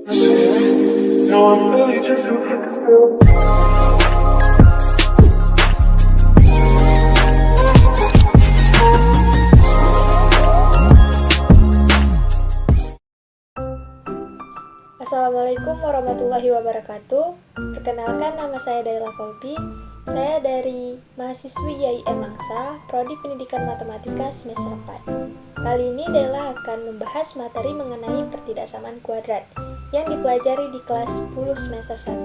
Assalamualaikum warahmatullahi wabarakatuh. Perkenalkan, nama saya Daila Kolbi. Saya dari mahasiswi YIN Langsa, Prodi Pendidikan Matematika semester 4. Kali ini Daila akan membahas materi mengenai pertidaksamaan kuadrat yang dipelajari di kelas 10 semester 1.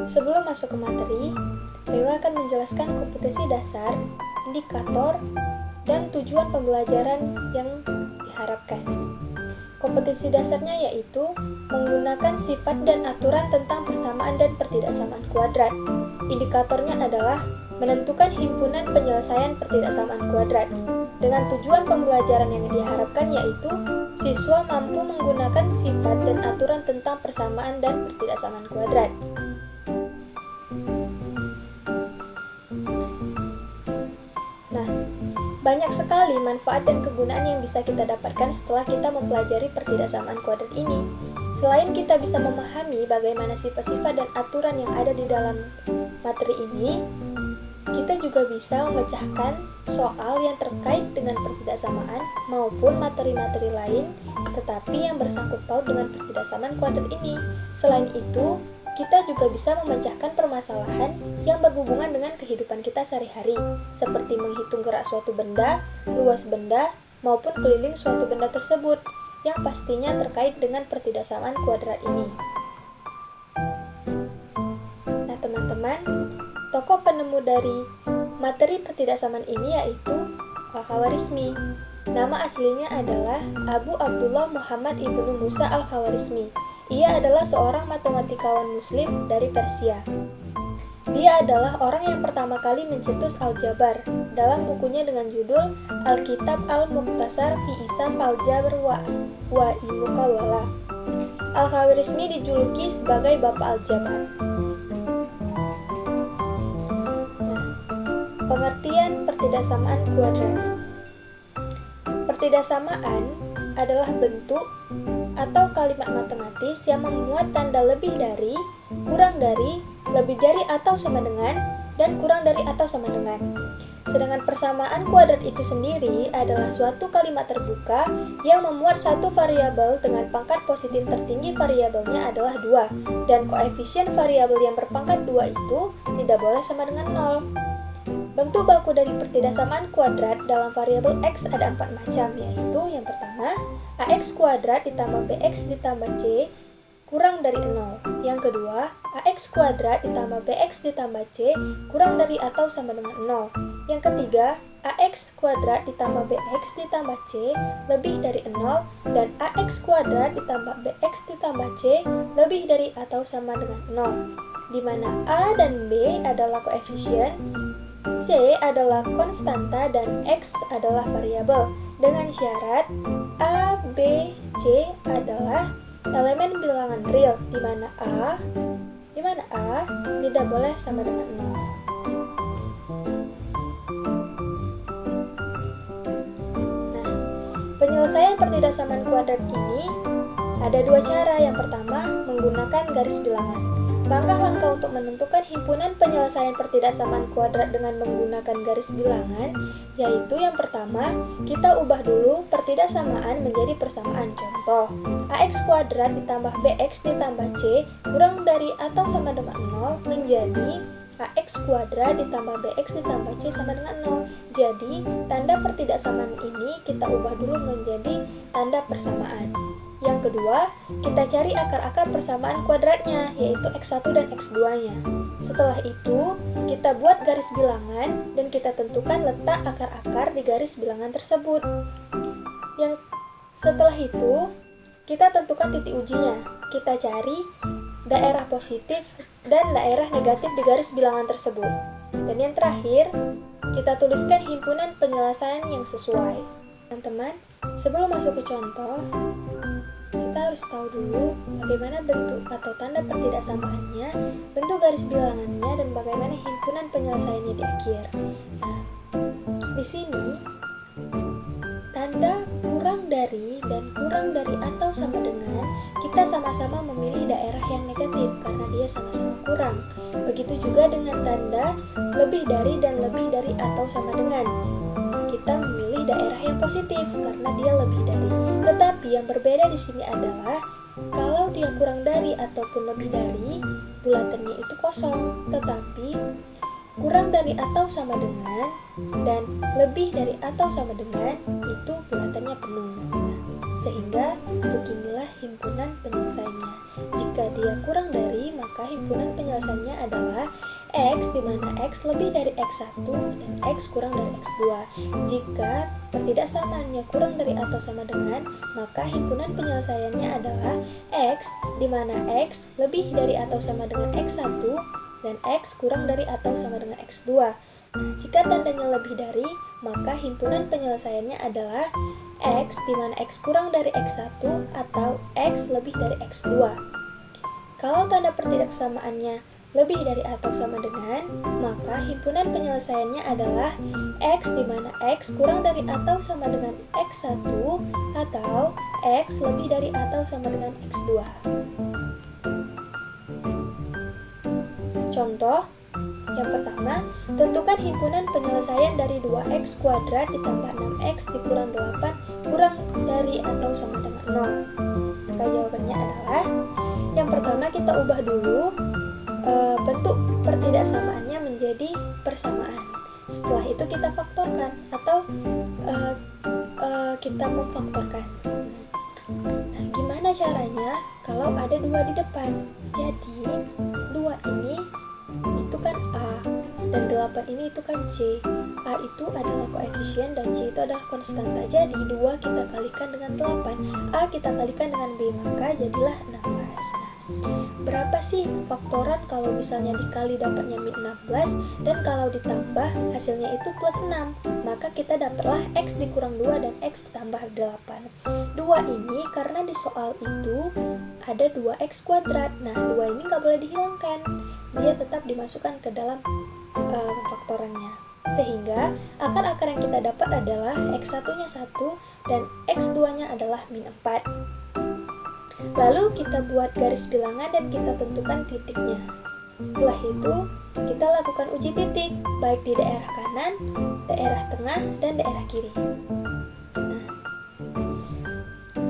Sebelum masuk ke materi, Daila akan menjelaskan kompetensi dasar, indikator, dan tujuan pembelajaran yang diharapkan. Kompetensi dasarnya yaitu menggunakan sifat dan aturan tentang persamaan dan pertidaksamaan kuadrat. Indikatornya adalah menentukan himpunan penyelesaian pertidaksamaan kuadrat. Dengan tujuan pembelajaran yang diharapkan yaitu siswa mampu menggunakan sifat dan aturan tentang persamaan dan pertidaksamaan kuadrat. Banyak sekali manfaat dan kegunaan yang bisa kita dapatkan setelah kita mempelajari pertidaksamaan kuadrat ini. Selain kita bisa memahami bagaimana sifat-sifat dan aturan yang ada di dalam materi ini, kita juga bisa memecahkan soal yang terkait dengan pertidaksamaan maupun materi-materi lain, tetapi yang bersangkut paut dengan pertidaksamaan kuadrat ini. Selain itu, kita juga bisa memecahkan permasalahan yang berhubungan dengan kehidupan kita sehari-hari, seperti menghitung gerak suatu benda, luas benda, maupun keliling suatu benda tersebut, yang pastinya terkait dengan pertidaksamaan kuadrat ini. Nah teman-teman, tokoh penemu dari materi pertidaksamaan ini yaitu Al-Khawarizmi. Nama aslinya adalah Abu Abdullah Muhammad ibnu Musa Al-Khawarizmi. Ia adalah seorang matematikawan muslim dari Persia. Dia adalah orang yang pertama kali mencetus aljabar dalam bukunya dengan judul Al-Kitab Al-Mukhtasar fi Hisab Al-Jabr wa Muqawala. Al-Khawarizmi dijuluki sebagai Bapak Aljabar. Pengertian pertidaksamaan kuadrat. Pertidaksamaan adalah bentuk atau kalimat matematis yang memuat tanda lebih dari, kurang dari, lebih dari atau sama dengan, dan kurang dari atau sama dengan. Sedangkan persamaan kuadrat itu sendiri adalah suatu kalimat terbuka yang memuat satu variabel dengan pangkat positif tertinggi variabelnya adalah 2, dan koefisien variabel yang berpangkat 2 itu tidak boleh sama dengan 0. Bentuk baku dari pertidaksamaan kuadrat dalam variabel x ada 4 macam, yaitu yang pertama, ax kuadrat ditambah bx ditambah c kurang dari 0. Yang kedua, ax kuadrat ditambah bx ditambah c kurang dari atau sama dengan 0. Yang ketiga, ax kuadrat ditambah bx ditambah c lebih dari 0, dan ax kuadrat ditambah bx ditambah c lebih dari atau sama dengan 0, di mana a dan b adalah koefisien, C adalah konstanta, dan X adalah variabel, dengan syarat A, B, C adalah elemen bilangan real, di mana A tidak boleh sama dengan 0. Nah, penyelesaian pertidaksamaan kuadrat ini ada dua cara. Yang pertama, menggunakan garis bilangan. Langkah-langkah untuk menentukan himpunan penyelesaian pertidaksamaan kuadrat dengan menggunakan garis bilangan, yaitu yang pertama, kita ubah dulu pertidaksamaan menjadi persamaan. Contoh, ax kuadrat ditambah bx ditambah c kurang dari atau sama dengan 0 menjadi ax kuadrat ditambah bx ditambah c sama dengan 0. Jadi, tanda pertidaksamaan ini kita ubah dulu menjadi tanda persamaan. Yang kedua, kita cari akar-akar persamaan kuadratnya, yaitu x1 dan x2-nya. Setelah itu, kita buat garis bilangan dan kita tentukan letak akar-akar di garis bilangan tersebut. Setelah itu, kita tentukan titik ujinya. Kita cari daerah positif dan daerah negatif di garis bilangan tersebut. Dan yang terakhir, kita tuliskan himpunan penyelesaian yang sesuai. Teman-teman, sebelum masuk ke contoh, kita harus tahu dulu bagaimana bentuk atau tanda pertidaksamaannya, bentuk garis bilangannya, dan bagaimana himpunan penyelesaiannya di akhir. Nah, di sini tanda kurang dari dan kurang dari atau sama dengan kita sama-sama memilih daerah yang negatif karena dia sama-sama kurang. Begitu juga dengan tanda lebih dari dan lebih dari atau sama dengan. Kita memilih daerah yang positif karena dia lebih dari. Tetapi yang berbeda di sini adalah kalau dia kurang dari ataupun lebih dari, bulatannya itu kosong. Tetapi kurang dari atau sama dengan dan lebih dari atau sama dengan itu bulatannya penuh. Sehingga beginilah himpunan penyelesaiannya. Jika dia kurang dari, maka himpunan penyelesaiannya adalah X, di mana X lebih dari X1 dan X kurang dari X2. Jika ketidaksamaannya kurang dari atau sama dengan, maka himpunan penyelesaiannya adalah X, di mana X lebih dari atau sama dengan X1 dan X kurang dari atau sama dengan X2. Jika tandanya lebih dari, maka himpunan penyelesaiannya adalah X, di mana X kurang dari X1 atau X lebih dari X2. Kalau tanda pertidaksamaannya lebih dari atau sama dengan, maka himpunan penyelesaiannya adalah X, di mana X kurang dari atau sama dengan X1 atau X lebih dari atau sama dengan X2. Contoh yang pertama, tentukan himpunan penyelesaian dari 2x kuadrat ditambah 6x dikurang 8 kurang dari atau sama dengan 0. Maka jawabannya adalah, yang pertama kita ubah dulu bentuk pertidaksamaannya menjadi persamaan. Setelah itu kita faktorkan atau kita memfaktorkan. Nah, gimana caranya kalau ada 2 di depan? Jadi 2 ini itu kan A dan 8 ini itu kan C. A itu adalah koefisien dan C itu adalah konstanta. Jadi 2 kita kalikan dengan 8, A kita kalikan dengan B, maka jadilah 16. Nah, berapa sih faktoran kalau misalnya dikali dapatnya min 16 dan kalau ditambah hasilnya itu plus 6? Maka kita dapatlah X dikurang 2 dan X ditambah 8. 2 ini karena di soal itu ada 2x kuadrat. Nah, 2 ini nggak boleh dihilangkan. Dia tetap dimasukkan ke dalam faktorannya. Sehingga akar-akar yang kita dapat adalah X1-nya 1 dan X2-nya adalah min 4. Lalu kita buat garis bilangan dan kita tentukan titiknya. Setelah itu, kita lakukan uji titik, baik di daerah kanan, daerah tengah, dan daerah kiri. Nah,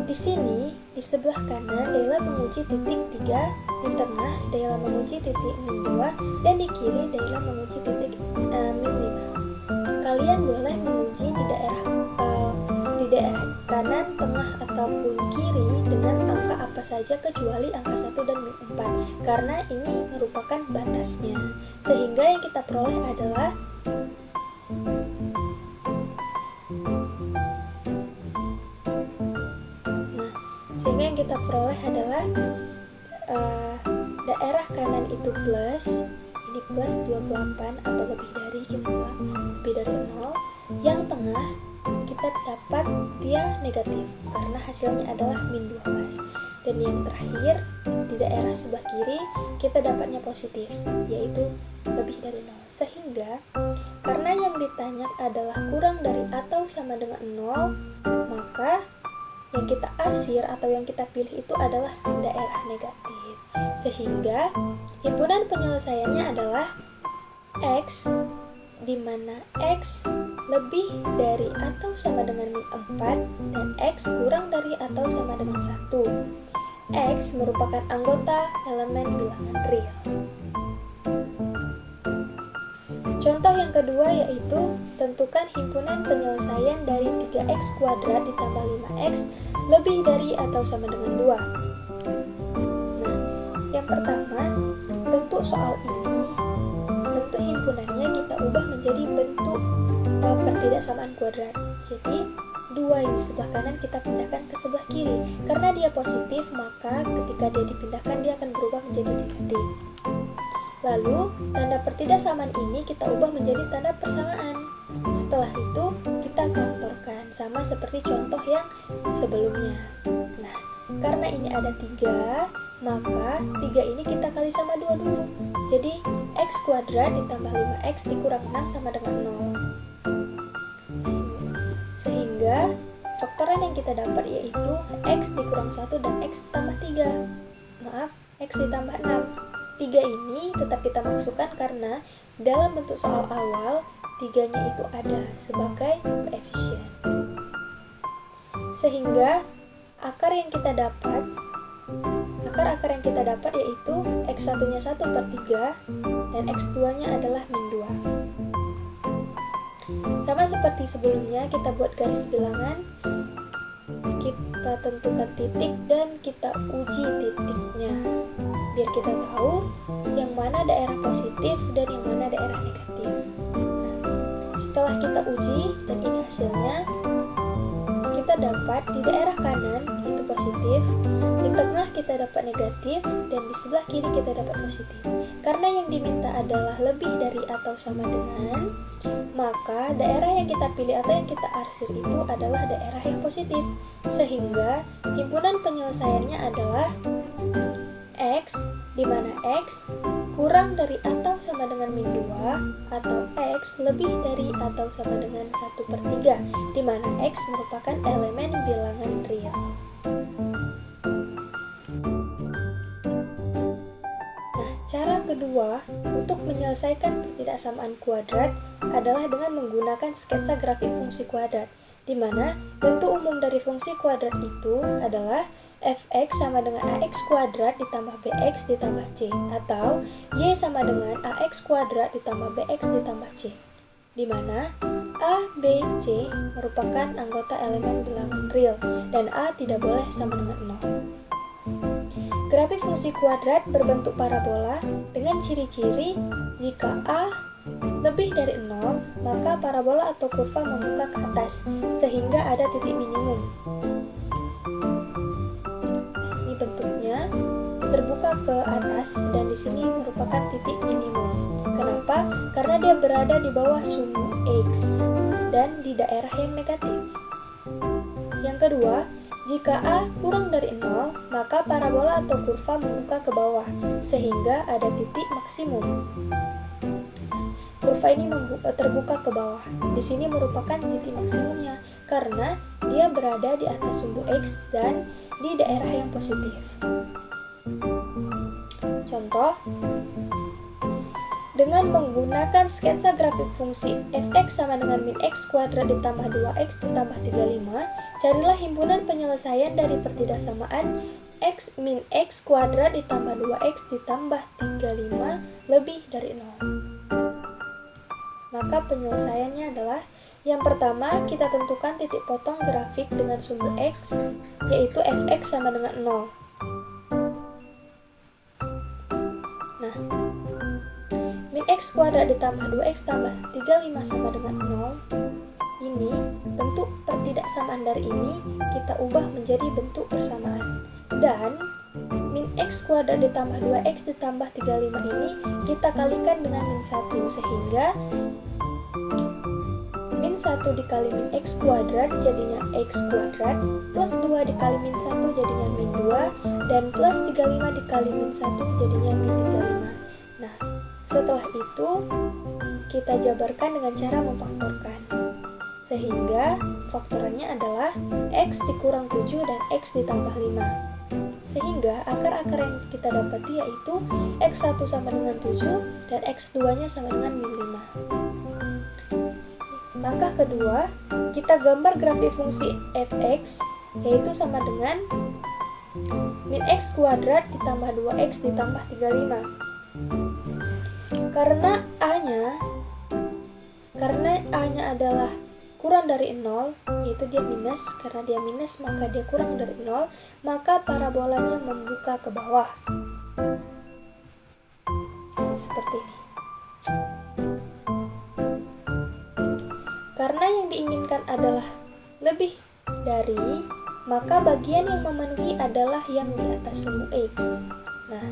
di sini, di sebelah kanan, Dela menguji titik 3, di tengah, Dela menguji titik min 2, dan di kiri, Dela menguji titik min 5. Kalian boleh menguji di daerah kanan, tengah, ataupun kiri dengan angka apa saja kecuali angka 1 dan min 4 karena ini merupakan batasnya. Sehingga yang kita peroleh adalah daerah kanan itu plus, ini plus 28 atau lebih dari, kita bilang lebih dari 0. Yang tengah kita dapat dia negatif karena hasilnya adalah min 12. Dan yang terakhir di daerah sebelah kiri kita dapatnya positif, yaitu lebih dari 0. Sehingga karena yang ditanya adalah kurang dari atau sama dengan 0, maka yang kita arsir atau yang kita pilih itu adalah daerah negatif. Sehingga himpunan penyelesaiannya adalah X, di mana X lebih dari atau sama dengan min 4 dan X kurang dari atau sama dengan 1. X merupakan anggota elemen bilangan real. Contoh yang kedua yaitu tentukan himpunan penyelesaian dari 3x kuadrat ditambah 5x lebih dari atau sama dengan 2. Nah, yang pertama, bentuk soal ini, bentuk himpunannya kita ubah menjadi bentuk pertidaksamaan kuadrat. Jadi 2 yang di sebelah kanan kita pindahkan ke sebelah kiri. Karena dia positif, maka ketika dia dipindahkan dia akan berubah menjadi negatif. Lalu, tanda pertidaksamaan ini kita ubah menjadi tanda persamaan. Setelah itu, kita faktorkan, sama seperti contoh yang sebelumnya. Nah, karena ini ada 3, maka 3 ini kita kali sama 2 dulu. Jadi, x kuadrat ditambah 5x dikurang 6 sama dengan 0. Sehingga faktoran yang yang kita dapat yaitu X dikurang 1 dan X ditambah 3. Maaf, X ditambah 6. 3 ini tetap kita masukkan karena dalam bentuk soal awal 3-nya itu ada sebagai koefisien. Sehingga akar yang kita dapat yaitu X1-nya 1/3 dan X2-nya adalah min 2. Sama seperti sebelumnya, kita buat garis bilangan, kita tentukan titik dan kita uji titiknya biar kita tahu yang mana daerah positif dan yang mana daerah negatif. Setelah kita uji dan ini hasilnya, kita dapat di daerah kanan itu positif, di tengah kita dapat negatif, dan di sebelah kiri kita dapat positif. Karena yang diminta adalah lebih dari atau sama dengan, maka daerah yang kita pilih atau yang kita arsir itu adalah daerah yang positif. Sehingga himpunan penyelesaiannya adalah X, di mana X kurang dari atau sama dengan min 2, atau X lebih dari atau sama dengan 1/3, di mana X merupakan elemen bilangan real. Nah, cara kedua untuk menyelesaikan ketidaksamaan kuadrat adalah dengan menggunakan sketsa grafik fungsi kuadrat, di mana bentuk umum dari fungsi kuadrat itu adalah fx sama dengan ax kuadrat ditambah bx ditambah c, atau y sama dengan ax kuadrat ditambah bx ditambah c, di mana a, b, c merupakan anggota elemen bilangan real dan a tidak boleh sama dengan 0. Grafik fungsi kuadrat berbentuk parabola dengan ciri-ciri jika a lebih dari 0, maka parabola atau kurva membuka ke atas sehingga ada titik minimum. Bentuknya terbuka ke atas dan di sini merupakan titik minimum. Kenapa? Karena dia berada di bawah sumbu X dan di daerah yang negatif. Yang kedua, jika A kurang dari 0, maka parabola atau kurva membuka ke bawah sehingga ada titik maksimum. Kurva ini terbuka ke bawah. Di sini merupakan titik maksimumnya karena dia berada di atas sumbu X dan di daerah yang positif. Contoh, dengan menggunakan sketsa grafik fungsi fx sama dengan min x kuadrat ditambah 2x ditambah 35, carilah himpunan penyelesaian dari pertidaksamaan x min x kuadrat ditambah 2x ditambah 35 lebih dari 0. Maka penyelesaiannya adalah yang pertama, kita tentukan titik potong grafik dengan sumbu X, yaitu fx sama dengan 0. Nah, min x kuadrat ditambah 2x tambah 35 sama dengan 0. Ini, bentuk pertidaksamaan dari ini, kita ubah menjadi bentuk persamaan. Dan, min x kuadrat ditambah 2x ditambah 35 ini, kita kalikan dengan min 1, sehingga min 1 dikali min x kuadrat jadinya x kuadrat, plus 2 dikali min 1 jadinya min 2, dan plus 35 dikali min 1 jadinya min 35. Nah, setelah itu kita jabarkan dengan cara memfaktorkan. Sehingga faktorannya adalah x dikurang 7 dan x ditambah 5. Sehingga akar-akar yang kita dapati yaitu x1 sama dengan 7 dan x2-nya sama dengan min 5. Langkah kedua, kita gambar grafik fungsi fx, yaitu sama dengan min x kuadrat ditambah 2x ditambah 35. Karena a-nya adalah kurang dari 0, yaitu dia minus, karena dia minus maka dia kurang dari 0, maka parabolanya membuka ke bawah. Seperti ini. Karena yang diinginkan adalah lebih dari, maka bagian yang memenuhi adalah yang di atas sumbu X. Nah,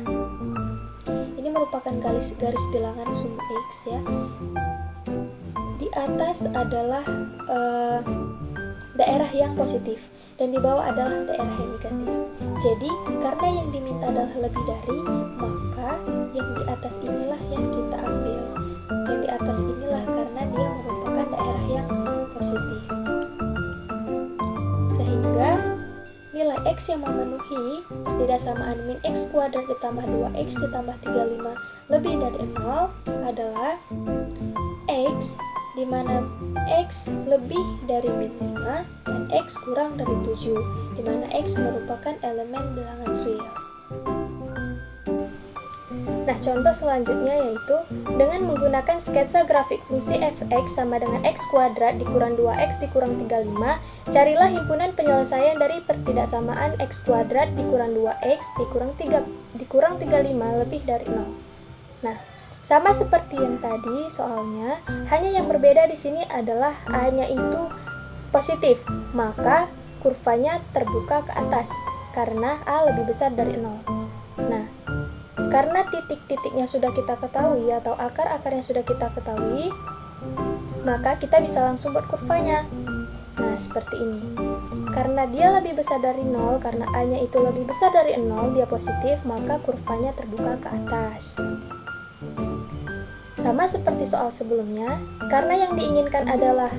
ini merupakan garis bilangan sumbu X ya. Di atas adalah daerah yang positif dan di bawah adalah daerah yang negatif. Jadi, karena yang diminta adalah lebih dari, maka yang di atas inilah yang kita ambil. Yang di atas inilah karena dia merupakan daerah yang positif. Sehingga X yang memenuhi pertidasamaan min X kuadrat ditambah 2X ditambah 35 lebih dari 0 adalah X di mana X lebih dari min 5 dan X kurang dari 7, di mana X merupakan elemen bilangan real. Nah, contoh selanjutnya yaitu dengan menggunakan sketsa grafik fungsi fx sama dengan x kuadrat dikurang 2x dikurang 35, carilah himpunan penyelesaian dari pertidaksamaan x kuadrat dikurang 2x dikurang 35 lebih dari 0. Nah, sama seperti yang tadi soalnya, hanya yang berbeda di sini adalah A-nya itu positif, maka kurvanya terbuka ke atas karena A lebih besar dari 0. Nah, karena titik-titiknya sudah kita ketahui atau akar-akarnya sudah kita ketahui, maka kita bisa langsung buat kurvanya. Nah, seperti ini. Karena dia lebih besar dari 0, karena A-nya itu lebih besar dari 0, dia positif, maka kurvanya terbuka ke atas. Sama seperti soal sebelumnya, karena yang diinginkan adalah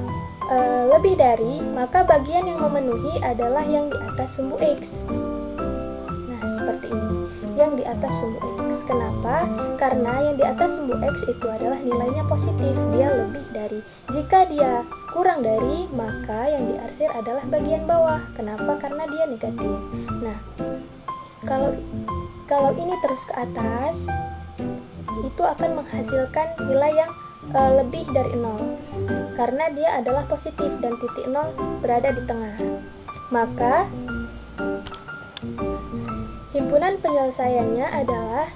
lebih dari, maka bagian yang memenuhi adalah yang di atas sumbu X. Nah, seperti ini. Yang di atas sumbu X. Kenapa? Karena yang di atas sumbu X itu adalah nilainya positif, dia lebih dari. Jika dia kurang dari, maka yang diarsir adalah bagian bawah. Kenapa? Karena dia negatif. Nah, kalau ini terus ke atas, itu akan menghasilkan nilai yang lebih dari 0. Karena dia adalah positif dan titik 0 berada di tengah. Maka himpunan penyelesaiannya adalah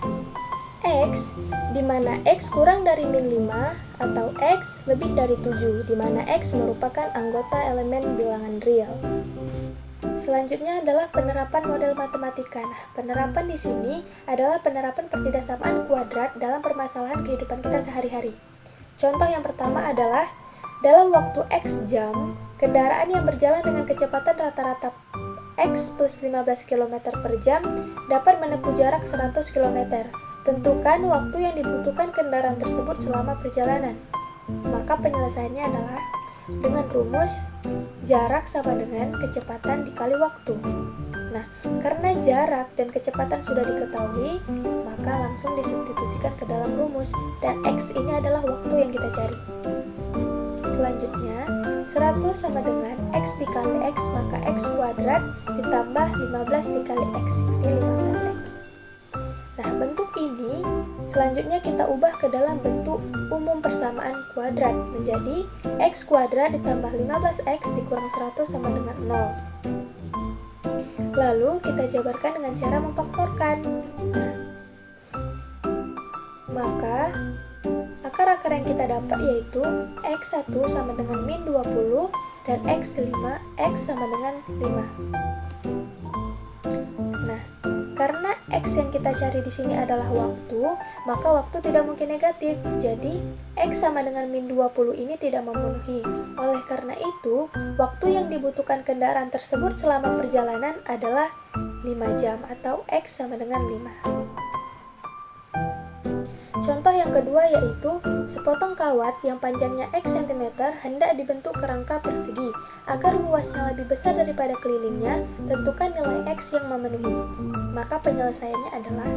X, di mana X kurang dari min 5, atau X lebih dari 7, di mana X merupakan anggota elemen bilangan real. Selanjutnya adalah penerapan model matematika. Nah, penerapan di sini adalah penerapan pertidaksamaan kuadrat dalam permasalahan kehidupan kita sehari-hari. Contoh yang pertama adalah dalam waktu X jam, kendaraan yang berjalan dengan kecepatan rata-rata X plus 15 km per jam dapat menempuh jarak 100 km. Tentukan waktu yang dibutuhkan kendaraan tersebut selama perjalanan. Maka penyelesaiannya adalah dengan rumus jarak sama dengan kecepatan dikali waktu. Nah, karena jarak dan kecepatan sudah diketahui, maka langsung disubstitusikan ke dalam rumus, dan X ini adalah waktu yang kita cari. Selanjutnya, 100 sama dengan X dikali X, maka X kuadrat ditambah 15 dikali X, jadi 15X. Nah, bentuk ini selanjutnya kita ubah ke dalam bentuk umum persamaan kuadrat menjadi X kuadrat ditambah 15X dikurang 100 sama dengan 0. Lalu kita jabarkan dengan cara memfaktorkan. Nah, maka akar-akar yang kita dapat yaitu X1 sama dengan min 20 dan X5, X sama dengan 5. Nah, karena X yang kita cari di sini adalah waktu, maka waktu tidak mungkin negatif. Jadi, X sama dengan min 20 ini tidak memenuhi. Oleh karena itu, waktu yang dibutuhkan kendaraan tersebut selama perjalanan adalah 5 jam atau X sama dengan 5. Contoh yang kedua yaitu sepotong kawat yang panjangnya X cm hendak dibentuk kerangka persegi. Agar luasnya lebih besar daripada kelilingnya, tentukan nilai X yang memenuhi. Maka penyelesaiannya adalah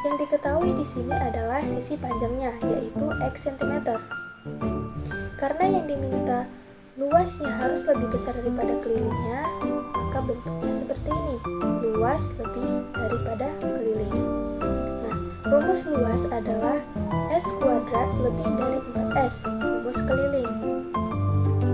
yang diketahui di sini adalah sisi panjangnya yaitu X cm. Karena yang diminta luasnya harus lebih besar daripada kelilingnya, maka bentuknya seperti ini. Luas lebih daripada keliling. Rumus luas adalah S kuadrat lebih dari 4S, rumus keliling.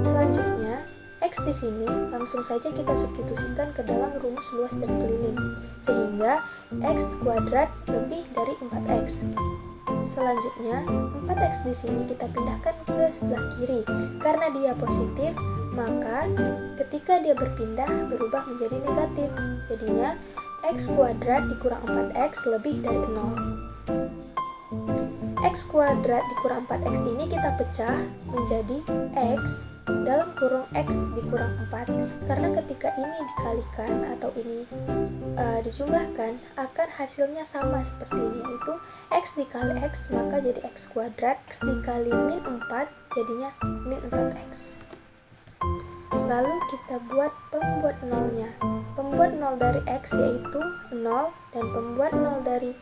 Selanjutnya, X di sini langsung saja kita substitusikan ke dalam rumus luas dan keliling, sehingga X kuadrat lebih dari 4X. Selanjutnya, 4X di sini kita pindahkan ke sebelah kiri. Karena dia positif, maka ketika dia berpindah berubah menjadi negatif. Jadinya, X kuadrat dikurang 4X lebih dari 0. X kuadrat dikurang 4X ini kita pecah menjadi X dalam kurung X dikurang 4. Karena ketika ini dikalikan atau ini dijumlahkan, akan hasilnya sama seperti ini, yaitu X dikali X, maka jadi X kuadrat. X dikali min 4 jadinya min 4X. Lalu kita buat pembuat nolnya. pembuat 0 dari X yaitu 0 dan pembuat 0 dari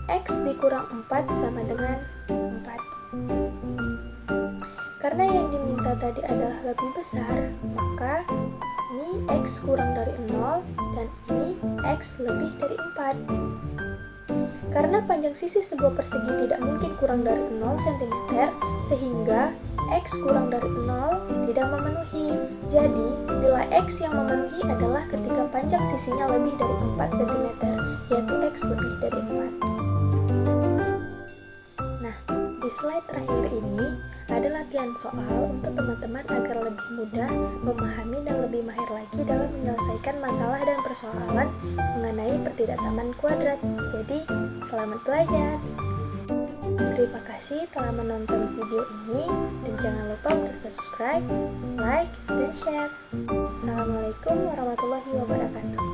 X dikurang 4 sama dengan 4. Karena yang diminta tadi adalah lebih besar, maka ini X kurang dari 0 dan ini X lebih dari 4. Karena panjang sisi sebuah persegi tidak mungkin kurang dari 0 cm, sehingga X kurang dari 0 tidak memenuhi. Jadi, nilai X yang memenuhi adalah ketika panjang sisinya lebih dari 4 cm, yaitu X lebih dari 4. Nah, di slide terakhir ini ada latihan soal untuk teman-teman agar lebih mudah memahami dan lebih mahir lagi dalam menyelesaikan masalah dan persoalan mengenai pertidaksamaan kuadrat. Jadi, selamat belajar! Terima kasih telah menonton video ini dan jangan lupa untuk subscribe, like, dan share. Assalamualaikum warahmatullahi wabarakatuh.